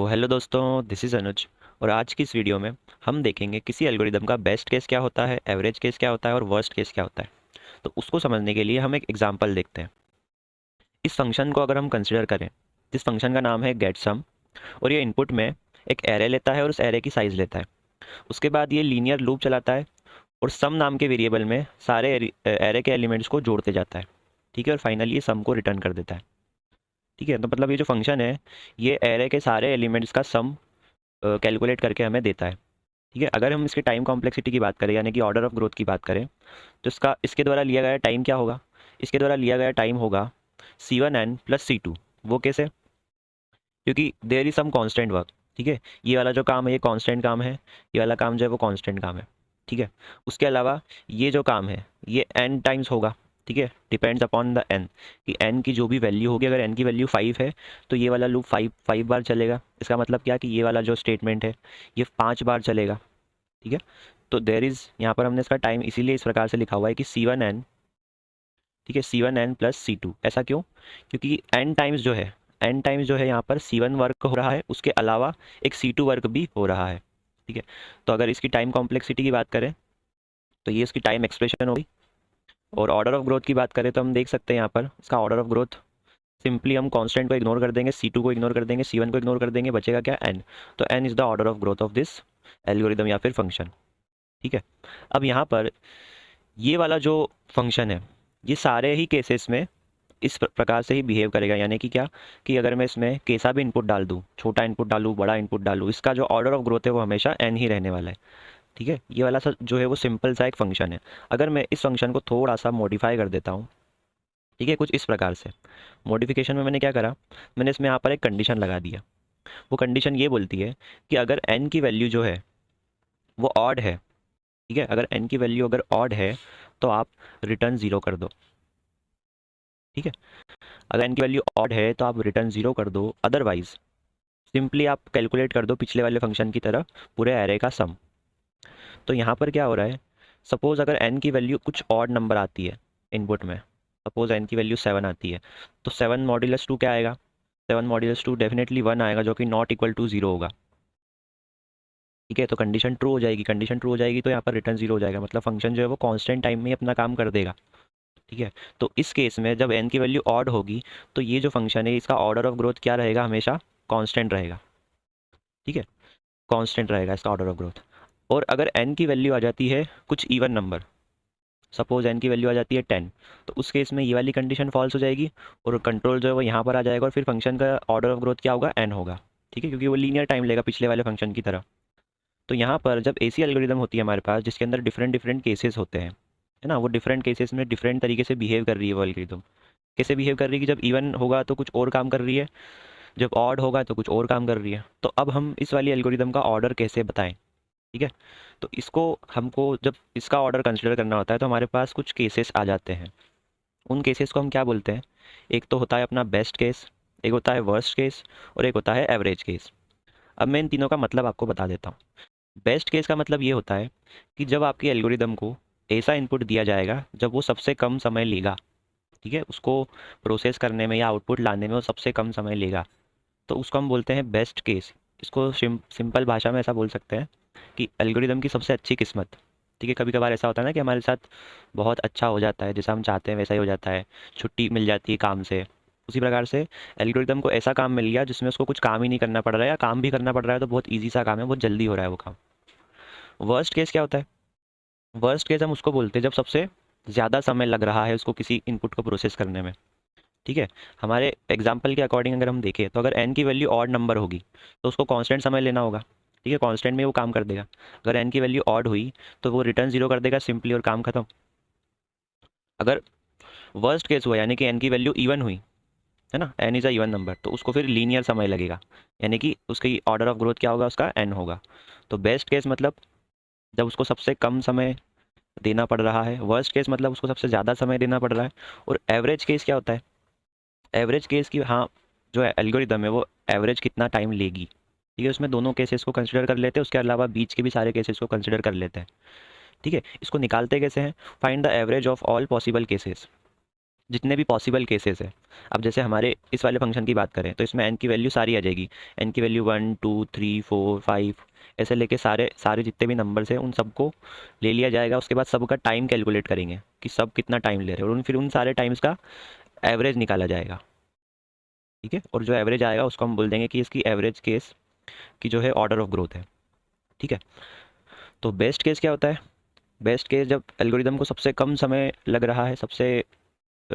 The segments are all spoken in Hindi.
हेलो दोस्तों, दिस इज़ अनुज। और आज की इस वीडियो में हम देखेंगे किसी एल्गोरिदम का बेस्ट केस क्या होता है, एवरेज केस क्या होता है और वर्स्ट केस क्या होता है। तो उसको समझने के लिए हम एक एग्जांपल देखते हैं। इस फंक्शन को अगर हम कंसिडर करें, जिस फंक्शन का नाम है गेट सम, और ये इनपुट में एक एरे लेता है और उस एरे की साइज़ लेता है। उसके बाद ये लीनियर लूप चलाता है और सम नाम के वेरिएबल में सारे एरे के एलिमेंट्स को जोड़ते जाता है। ठीक है, और फाइनली ये सम को रिटर्न कर देता है। ठीक है, तो मतलब ये जो फंक्शन है, ये एरे के सारे एलिमेंट्स का सम कैलकुलेट करके हमें देता है। ठीक है, अगर हम इसके टाइम कॉम्प्लेक्सिटी की बात करें, यानी कि ऑर्डर ऑफ ग्रोथ की बात करें, तो इसके द्वारा लिया गया टाइम क्या होगा? इसके द्वारा लिया गया टाइम होगा C1n प्लस C2। वो कैसे? क्योंकि there is some constant work. ठीक है, ये वाला जो काम है ये कांस्टेंट काम है, ये वाला काम जो है वो कांस्टेंट काम है। ठीक है, उसके अलावा ये जो काम है ये n टाइम्स होगा। ठीक है, डिपेंड्स अपॉन द n, कि n की जो भी वैल्यू होगी, अगर n की वैल्यू 5 है तो ये वाला लूप 5 बार चलेगा। इसका मतलब क्या कि ये वाला जो स्टेटमेंट है ये 5 बार चलेगा। ठीक है, तो देर इज़, यहाँ पर हमने इसका टाइम इसीलिए इस प्रकार से लिखा हुआ है कि C1n, ठीक है, C1n प्लस C2। ऐसा क्यों? क्योंकि n टाइम्स जो है यहाँ पर C1 वर्क हो रहा है, उसके अलावा एक C2 वर्क भी हो रहा है। ठीक है, तो अगर इसकी टाइम कॉम्प्लेक्सिटी की बात करें तो ये इसकी टाइम एक्सप्रेशन होगी। और ऑर्डर ऑफ ग्रोथ की बात करें तो हम देख सकते हैं यहाँ पर इसका ऑर्डर ऑफ ग्रोथ, सिंपली हम कांस्टेंट को इग्नोर कर देंगे, C2 को इग्नोर कर देंगे, C1 को इग्नोर कर देंगे, बचेगा क्या? n। तो n is the order of growth of this algorithm या फिर फंक्शन। ठीक है, अब यहाँ पर ये वाला जो फंक्शन है ये सारे ही केसेस में इस प्रकार से ही बिहेव करेगा। यानी कि क्या, कि अगर मैं इसमें कैसा भी इनपुट डाल दूँ, छोटा इनपुट डालूँ, बड़ा इनपुट डालूँ, इसका जो ऑर्डर ऑफ ग्रोथ है वो हमेशा n ही रहने वाला है। ठीक है, ये वाला सा जो है वो सिंपल सा एक फंक्शन है। अगर मैं इस फंक्शन को थोड़ा सा मॉडिफाई कर देता हूँ, ठीक है, कुछ इस प्रकार से। मॉडिफिकेशन में मैंने क्या करा, मैंने इसमें यहाँ पर एक कंडीशन लगा दिया। वो कंडीशन ये बोलती है कि अगर n की वैल्यू जो है वो ऑड है, ठीक है, अगर n की वैल्यू अगर ऑड है तो आप रिटर्न ज़ीरो कर दो। ठीक है, अगर n की वैल्यू ऑड है तो आप रिटर्न ज़ीरो कर दो, अदरवाइज सिंपली आप कैलकुलेट कर दो पिछले वाले फंक्शन की तरह पूरे एरे का सम। तो यहाँ पर क्या हो रहा है, सपोज अगर n की वैल्यू कुछ ऑड नंबर आती है इनपुट में, सपोज n की वैल्यू 7 आती है, तो 7 मॉड्यूलस 2 क्या आएगा? 7 मॉड्यूलस 2 डेफिनेटली 1 आएगा, जो कि नॉट इक्वल टू 0 होगा। ठीक है, तो कंडीशन ट्रू हो जाएगी, कंडीशन ट्रू हो जाएगी तो यहाँ पर रिटर्न 0 हो जाएगा, मतलब फंक्शन जो है वो कांस्टेंट टाइम में ही अपना काम कर देगा। ठीक है, तो इस केस में जब n की वैल्यू ऑड होगी तो ये जो फंक्शन है इसका ऑर्डर ऑफ ग्रोथ क्या रहेगा? हमेशा कांस्टेंट रहेगा। ठीक है, कांस्टेंट रहेगा इसका ऑर्डर ऑफ ग्रोथ। और अगर n की वैल्यू आ जाती है कुछ इवन नंबर, सपोज n की वैल्यू आ जाती है 10, तो उस केस में ये वाली कंडीशन फॉल्स हो जाएगी और कंट्रोल जो है वो यहाँ पर आ जाएगा और फिर फंक्शन का ऑर्डर ऑफ ग्रोथ क्या होगा? n होगा। ठीक है, क्योंकि वो लीनियर टाइम लेगा पिछले वाले फंक्शन की तरह। तो यहाँ पर जब ऐसी एल्गोरिदम होती है हमारे पास जिसके अंदर डिफरेंट डिफरेंट केसेस होते हैं, है ना, वो डिफरेंट केसेस में डिफरेंट तरीके से बिहेव कर रही है वो एल्गोरिदम। कैसे बिहेव कर रही है कि जब इवन होगा तो कुछ और काम कर रही है, जब ऑड होगा तो कुछ और काम कर रही है। तो अब हम इस वाली एल्गोरिदम का ऑर्डर कैसे बताएं? ठीक है, तो इसको हमको जब इसका ऑर्डर कंसिडर करना होता है तो हमारे पास कुछ केसेस आ जाते हैं। उन केसेस को हम क्या बोलते हैं? एक तो होता है अपना बेस्ट केस, एक होता है वर्स्ट केस और एक होता है एवरेज केस। अब मैं इन तीनों का मतलब आपको बता देता हूँ। बेस्ट केस का मतलब ये होता है कि जब आपकी एल्गोरिदम को ऐसा इनपुट दिया जाएगा जब वो सबसे कम समय लेगा, ठीक है, उसको प्रोसेस करने में या आउटपुट लाने में वो सबसे कम समय लेगा, तो उसको हम बोलते हैं बेस्ट केस। इसको सिंपल भाषा में ऐसा बोल सकते हैं कि एल्गोरिदम की सबसे अच्छी किस्मत। ठीक है, कभी कभार ऐसा होता है ना कि हमारे साथ बहुत अच्छा हो जाता है, जैसा हम चाहते हैं वैसा ही हो जाता है, छुट्टी मिल जाती है काम से। उसी प्रकार से एल्गोरिदम को ऐसा काम मिल गया जिसमें उसको कुछ काम ही नहीं करना पड़ रहा है, या काम भी करना पड़ रहा है तो बहुत ईजी सा काम है, बहुत जल्दी हो रहा है वो काम। वर्स्ट केस क्या होता है? वर्स्ट केस हम उसको बोलते हैं जब सबसे ज़्यादा समय लग रहा है उसको किसी इनपुट को प्रोसेस करने में। ठीक है, हमारे एग्जाम्पल के अकॉर्डिंग अगर हम देखें तो अगर n की वैल्यू ऑड नंबर होगी तो उसको कांस्टेंट समय लेना होगा। ठीक है, कांस्टेंट में वो काम कर देगा। अगर n की वैल्यू ऑड हुई तो वो रिटर्न जीरो कर देगा सिंपली और काम खत्म। अगर वर्स्ट केस हुआ यानी कि n की वैल्यू इवन हुई, है ना, n is a even number, तो उसको फिर लीनियर समय लगेगा, यानी कि उसकी ऑर्डर ऑफ ग्रोथ क्या होगा? उसका n होगा। तो बेस्ट केस मतलब जब उसको सबसे कम समय देना पड़ रहा है, वर्स्ट केस मतलब उसको सबसे ज़्यादा समय देना पड़ रहा है, और एवरेज केस क्या होता है? एवरेज केस की, हाँ, जो है एल्गोरिदम है वो एवरेज कितना टाइम लेगी। ठीक है, उसमें दोनों केसेस को कंसिडर कर लेते हैं, उसके अलावा बीच के भी सारे केसेस को कंसिडर कर लेते हैं। ठीक है, इसको निकालते कैसे हैं? Find the average of all possible cases. जितने भी पॉसिबल केसेस है। अब जैसे हमारे इस वाले फंक्शन की बात करें तो इसमें एन की वैल्यू सारी आ जाएगी। एन की वैल्यू 1 2 3 4 5 ऐसे लेके सारे सारे जितने भी नंबर्स हैं उन सबको ले लिया जाएगा। उसके बाद सबका टाइम कैलकुलेट करेंगे कि सब कितना टाइम ले रहे हैं, और फिर उन सारे टाइम्स का एवरेज निकाला जाएगा। ठीक है, और जो एवरेज आएगा उसको हम बोल देंगे कि इसकी एवरेज केस की जो है ऑर्डर ऑफ ग्रोथ है। ठीक है, तो बेस्ट केस क्या होता है? बेस्ट केस जब एल्गोरिदम को सबसे कम समय लग रहा है, सबसे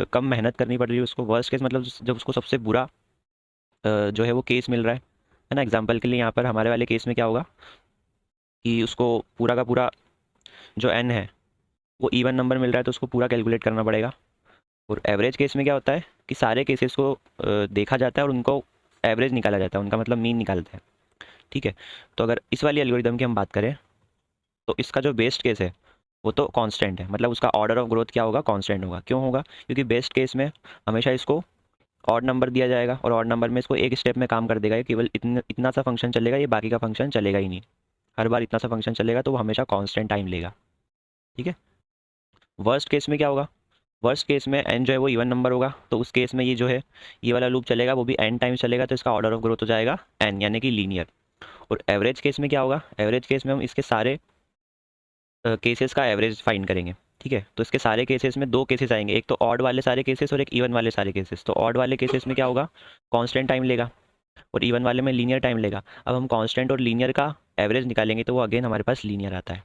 कम मेहनत करनी पड़ रही है उसको। वर्स्ट केस मतलब जब उसको सबसे बुरा जो है वो केस मिल रहा है ना। एग्जांपल के लिए यहाँ पर हमारे वाले केस में क्या होगा कि उसको पूरा का पूरा जो एन है वो इवन नंबर मिल रहा है, तो उसको पूरा कैलकुलेट करना पड़ेगा। और एवरेज केस में क्या होता है कि सारे केसेस को देखा जाता है और उनको एवरेज निकाला जाता है, उनका मतलब मीन निकालते हैं। ठीक है, तो अगर इस वाली एल्गोरिदम की हम बात करें तो इसका जो बेस्ट केस है वो तो कांस्टेंट है, मतलब उसका ऑर्डर ऑफ ग्रोथ क्या होगा? कांस्टेंट होगा। क्यों होगा? क्योंकि बेस्ट केस में हमेशा इसको ऑड नंबर दिया जाएगा और ऑड नंबर में इसको एक स्टेप में काम कर देगा। ये केवल इतना इतना सा फंक्शन चलेगा, ये बाकी का फंक्शन चलेगा ही नहीं। हर बार इतना सा फंक्शन चलेगा तो वो हमेशा कांस्टेंट टाइम लेगा। ठीक है, वर्स्ट केस में क्या होगा? वर्स्ट केस में एन जो है वो इवन नंबर होगा, तो उस केस में ये जो है ये वाला लूप चलेगा, वो भी एन टाइम्स चलेगा, तो इसका ऑर्डर ऑफ ग्रोथ हो जाएगा एन, यानी कि लीनियर। और एवरेज केस में क्या होगा? एवरेज केस में हम इसके सारे केसेस का एवरेज फाइंड करेंगे। ठीक है, तो इसके सारे केसेस में दो केसेस आएंगे, एक तो ऑड वाले सारे केसेस और एक इवन वाले सारे केसेस। तो ऑड वाले केसेस में क्या होगा? कांस्टेंट टाइम लेगा, और इवन वाले में लीनियर टाइम लेगा। अब हम कांस्टेंट और लीनियर का एवरेज निकालेंगे तो वो अगेन हमारे पास लीनियर आता है।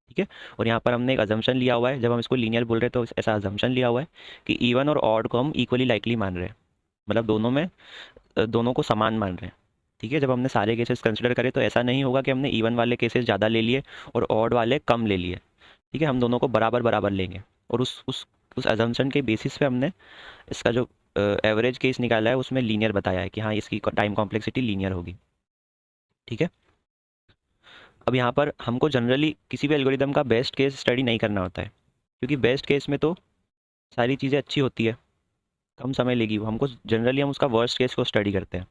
ठीक है, और यहाँ पर हमने एक अजम्पशन लिया हुआ है, जब हम इसको लीनियर बोल रहे हैं तो ऐसा अजम्पशन लिया हुआ है कि इवन और ऑड को हम इक्वली लाइकली मान रहे हैं, मतलब दोनों में दोनों को समान मान रहे हैं। ठीक है, जब हमने सारे केसेस कंसिडर करे तो ऐसा नहीं होगा कि हमने इवन वाले केसेस ज़्यादा ले लिए और ऑड वाले कम ले लिए। ठीक है, हम दोनों को बराबर बराबर लेंगे, और उस अजम्पशन के बेसिस पे हमने इसका जो एवरेज केस निकाला है उसमें लीनियर बताया है कि हाँ इसकी टाइम कॉम्प्लेक्सिटी लीनियर होगी। ठीक है, अब यहाँ पर हमको जनरली किसी भी एल्गोरिदम का बेस्ट केस स्टडी नहीं करना होता है, क्योंकि बेस्ट केस में तो सारी चीज़ें अच्छी होती है, कम समय लेगी वो। हमको जनरली हम उसका वर्स्ट केस को स्टडी करते हैं।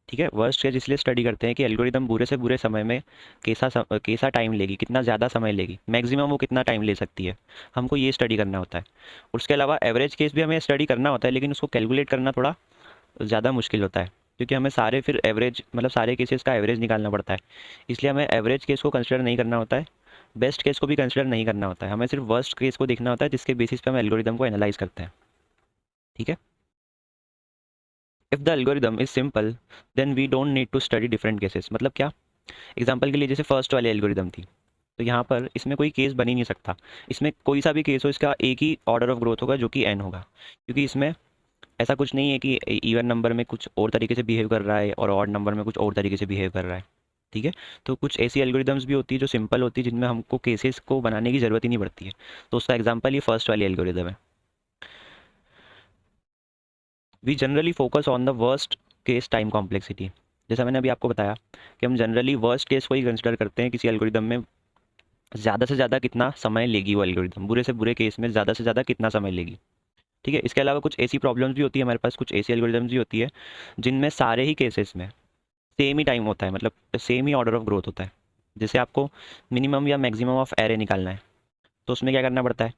ठीक है, वर्स्ट केस इसलिए स्टडी करते हैं कि एल्गोरिदम बुरे से बुरे समय में कैसा टाइम लेगी, कितना ज़्यादा समय लेगी, मैक्सिमम वो कितना टाइम ले सकती है, हमको ये स्टडी करना होता है। उसके अलावा एवरेज केस भी हमें स्टडी करना होता है, लेकिन उसको कैलकुलेट करना थोड़ा ज़्यादा मुश्किल होता है, क्योंकि हमें सारे फिर एवरेज मतलब सारे केसेस का एवरेज निकालना पड़ता है। इसलिए हमें एवरेज केस को कंसिडर नहीं करना होता है, बेस्ट केस को भी कंसिडर नहीं करना होता है, हमें सिर्फ वर्स्ट केस को देखना होता है, जिसके बेसिस पे हम एल्गोरिदम को एनालाइज करते हैं। ठीक है, if the algorithm is simple then we don't need to study different cases. मतलब क्या? एग्जाम्पल के लिए जैसे फर्स्ट वाली एल्गोरिदम थी, तो यहाँ पर इसमें कोई केस बन ही नहीं सकता। इसमें कोई सा भी केस हो, इसका एक ही ऑर्डर ऑफ ग्रोथ होगा जो कि एन होगा, क्योंकि इसमें ऐसा कुछ नहीं है कि इवन नंबर में कुछ और तरीके से बिहेव कर रहा है और ऑड नंबर में कुछ और तरीके से बिहेव कर रहा है। ठीक है, तो कुछ ऐसी एल्गोरिदम्स भी होती है जो सिंपल होती है, जिनमें हमको केसेस को बनाने की ज़रूरत ही नहीं पड़ती है। तो उसका एग्जांपल ये फर्स्ट वाली एल्गोरिदम है। We generally focus on the worst case time complexity. जैसा मैंने अभी आपको बताया कि हम जनरली वर्स्ट केस को ही कंसिडर करते हैं किसी एल्गोरिदम में। ज़्यादा से ज़्यादा कितना समय लेगी वो एल्गोरिदम, बुरे से बुरे केस में ज़्यादा से ज़्यादा कितना समय लेगी। ठीक है, इसके अलावा कुछ ऐसी प्रॉब्लम्स भी होती है हमारे पास, कुछ ऐसी एल्गोरिदम्स भी होती है जिनमें सारे ही केसेस में सेम ही टाइम होता है, मतलब same he order of growth होता है। जैसे आपको मिनिमम या मैक्सिमम ऑफ एरे निकालना है, तो उसमें क्या करना पड़ता है?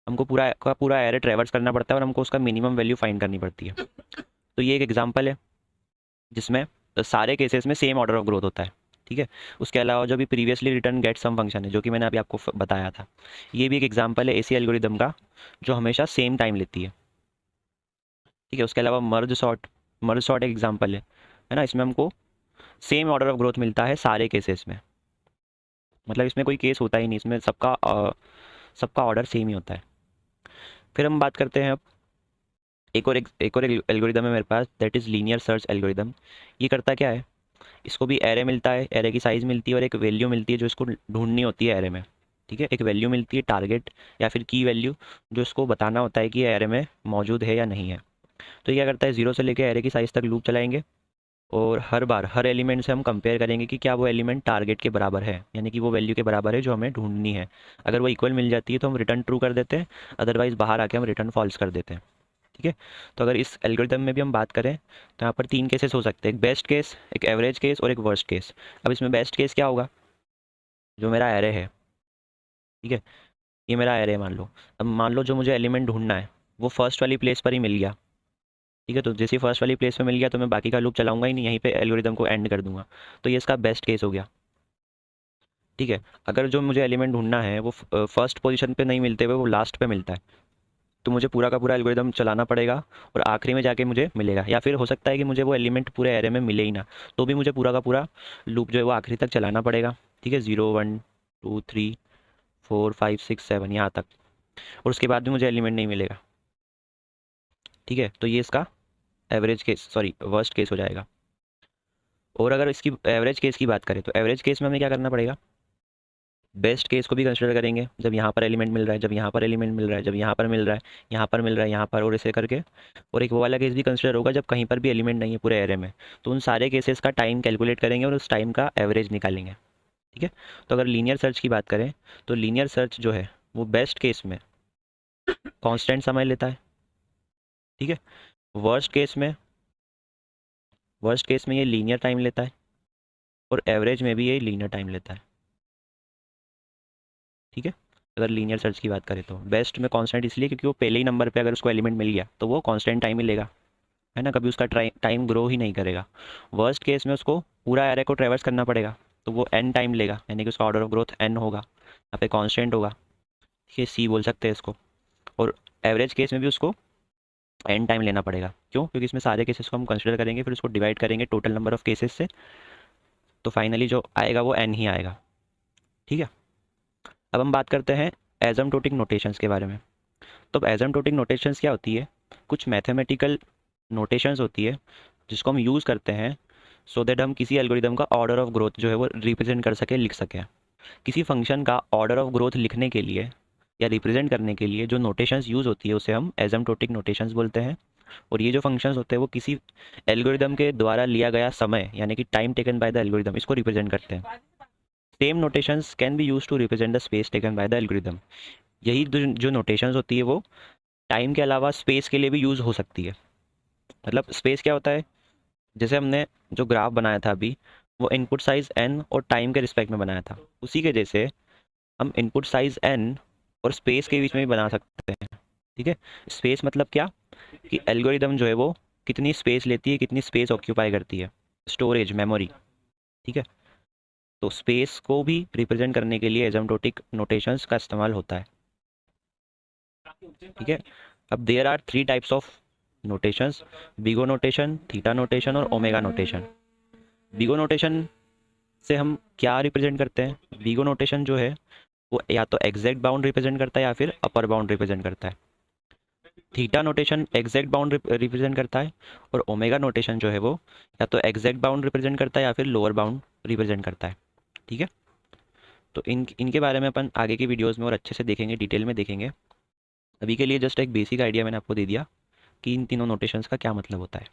हमको पूरा का पूरा एरे ट्रेवर्स करना पड़ता है और हमको उसका मिनिमम वैल्यू फाइंड करनी पड़ती है। तो ये एक एग्जांपल है जिसमें सारे केसेस में सेम ऑर्डर ऑफ ग्रोथ होता है। ठीक है, उसके अलावा जो भी previously return get some function है, जो कि मैंने अभी आपको बताया था, ये भी एक एग्जांपल है ऐसी एल्गोरिदम का जो हमेशा सेम टाइम लेती है। ठीक है, उसके अलावा मर्ज सॉर्ट एक एग्जांपल है ना। इसमें हमको सेम ऑर्डर ऑफ ग्रोथ मिलता है सारे केसेस में, मतलब इसमें कोई केस होता ही नहीं, इसमें सबका ऑर्डर सेम ही होता है। फिर हम बात करते हैं अब एक और एल्गोरिदम है मेरे पास, that is linear search algorithm. ये करता क्या है? इसको भी एरे मिलता है, एरे की साइज़ मिलती है और एक वैल्यू मिलती है जो इसको ढूंढनी होती है एरे में। ठीक है, एक वैल्यू मिलती है टारगेट या फिर की वैल्यू, जो इसको बताना होता है कि ये एरे में मौजूद है या नहीं है। तो ये क्या करता है? जीरो से लेकर एरे की साइज़ तक लूप चलाएंगे, और हर बार हर एलिमेंट से हम कंपेयर करेंगे कि क्या वो एलिमेंट टारगेट के बराबर है, यानी कि वो वैल्यू के बराबर है जो हमें ढूंढनी है। अगर वो इक्वल मिल जाती है तो हम रिटर्न ट्रू कर देते हैं, अदरवाइज़ बाहर आके हम रिटर्न फॉल्स कर देते हैं। ठीक है, तो अगर इस एल्गोरिदम में भी हम बात करें तो यहाँ पर तीन केसेस हो सकते हैं, एक बेस्ट केस, एक एवरेज केस और एक वर्स्ट केस। अब इसमें बेस्ट केस क्या होगा? जो मेरा एरे है, ठीक है, ये मेरा एरे मान लो। अब मान लो जो मुझे एलिमेंट ढूंढना है, वो फर्स्ट वाली प्लेस पर ही मिल गया। ठीक है, तो जैसे फर्स्ट वाली प्लेस पे मिल गया तो मैं बाकी का लूप चलाऊंगा ही नहीं, यहीं पे एल्गोरिदम को एंड कर दूंगा। तो ये इसका बेस्ट केस हो गया। ठीक है, अगर जो मुझे एलिमेंट ढूंढना है वो फर्स्ट पोजीशन पे नहीं मिलते हुए वो लास्ट पे मिलता है, तो मुझे पूरा का पूरा एल्गोरिदम चलाना पड़ेगा और आखिरी में जाके मुझे मिलेगा। या फिर हो सकता है कि मुझे वो एलिमेंट पूरे एरे में मिले ही ना, तो भी मुझे पूरा का पूरा लूप जो है वो आखिरी तक चलाना पड़ेगा। ठीक है, 0 1 2 3 4 5 6 7 यहाँ तक, और उसके बाद भी मुझे एलिमेंट नहीं मिलेगा। ठीक है, तो ये इसका average case, sorry worst case हो जाएगा। और अगर इसकी एवरेज केस की बात करें तो एवरेज केस में हमें क्या करना पड़ेगा, बेस्ट केस को भी कंसिडर करेंगे, जब यहाँ पर एलिमेंट मिल रहा है, जब यहाँ पर एलिमेंट मिल रहा है, जब यहाँ पर मिल रहा है, यहाँ पर मिल रहा है, यहाँ पर, और ऐसे करके। और एक वो वाला केस भी कंसिडर होगा जब कहीं पर भी एलिमेंट नहीं है पूरे एरे में। तो उन सारे केसेस का टाइम कैलकुलेट करेंगे और उस टाइम का एवरेज निकालेंगे। ठीक है, तो अगर लीनियर सर्च की बात करें तो लीनियर सर्च जो है वो बेस्ट केस में कांस्टेंट समय लेता है। ठीक है, वर्स्ट केस में ये लीनियर टाइम लेता है, और एवरेज में भी ये लीनियर टाइम लेता है। ठीक है, अगर लीनियर सर्च की बात करें तो बेस्ट में कांस्टेंट इसलिए क्योंकि वो पहले ही नंबर पे अगर उसको एलिमेंट मिल गया तो वो कांस्टेंट टाइम ही लेगा, है ना, कभी उसका टाइम ग्रो ही नहीं करेगा। वर्स्ट केस में उसको पूरा एरे को ट्रेवर्स करना पड़ेगा, तो वो एन टाइम लेगा, यानी कि उसका ऑर्डर ऑफ ग्रोथ एन होगा, यहाँ पे कांस्टेंट होगा। ये सी बोल सकते हैं इसको। और एवरेज केस में भी उसको एन टाइम लेना पड़ेगा। क्यों? क्योंकि इसमें सारे केसेस को हम कंसिडर करेंगे, फिर उसको डिवाइड करेंगे टोटल नंबर ऑफ केसेस से, तो फाइनली जो आएगा वो एन ही आएगा। ठीक है, अब हम बात करते हैं एजम्प्टोटिक नोटेशंस के बारे में। तो अब एजम्प्टोटिक नोटेशंस क्या होती है, कुछ मैथमेटिकल नोटेशंस होती है जिसको हम यूज़ करते हैं सो दैट हम किसी एल्गोरिदम का ऑर्डर ऑफ ग्रोथ जो है वो रिप्रेजेंट कर सके, लिख सकें। किसी फंक्शन का ऑर्डर ऑफ ग्रोथ लिखने के लिए या रिप्रेजेंट करने के लिए जो नोटेशंस यूज़ होती है उसे हम एजम्प्टोटिक नोटेशंस बोलते हैं। और ये जो फंक्शंस होते हैं वो किसी एल्गोरिदम के द्वारा लिया गया समय, यानी कि time taken by the algorithm, इसको रिप्रेजेंट करते हैं। Same notations can be use to represent the space taken by the algorithm. यही जो नोटेशंस होती है वो टाइम के अलावा स्पेस के लिए भी यूज़ हो सकती है। मतलब स्पेस क्या होता है, जैसे हमने जो ग्राफ बनाया था अभी, वो इनपुट साइज n और टाइम के रिस्पेक्ट में बनाया था, उसी के जैसे हम इनपुट साइज n और स्पेस के बीच में भी बना सकते हैं। ठीक है, स्पेस मतलब क्या, कि एल्गोरिदम जो है वो कितनी स्पेस लेती है, कितनी स्पेस ऑक्यूपाई करती है, स्टोरेज, मेमोरी। ठीक है, तो स्पेस को भी रिप्रेजेंट करने के लिए एजम्प्टोटिक नोटेशंस का इस्तेमाल होता है। ठीक है, अब there are 3 types of notations, big O notation, theta notation और ओमेगा नोटेशन। बिगो नोटेशन से हम क्या रिप्रेजेंट करते हैं, बिगो नोटेशन जो है वो या तो एग्जैक्ट बाउंड रिप्रेजेंट करता है या फिर अपर बाउंड रिप्रेजेंट करता है। Theta notation exact bound represent करता है, और ओमेगा नोटेशन जो है वो या तो एग्जैक्ट बाउंड रिप्रेजेंट करता है या फिर लोअर बाउंड रिप्रेजेंट करता है। ठीक है, तो इनके बारे में अपन आगे की वीडियोस में और अच्छे से देखेंगे, डिटेल में देखेंगे। अभी के लिए जस्ट एक बेसिक आइडिया मैंने आपको दे दिया कि इन तीनों नोटेशंस का क्या मतलब होता है।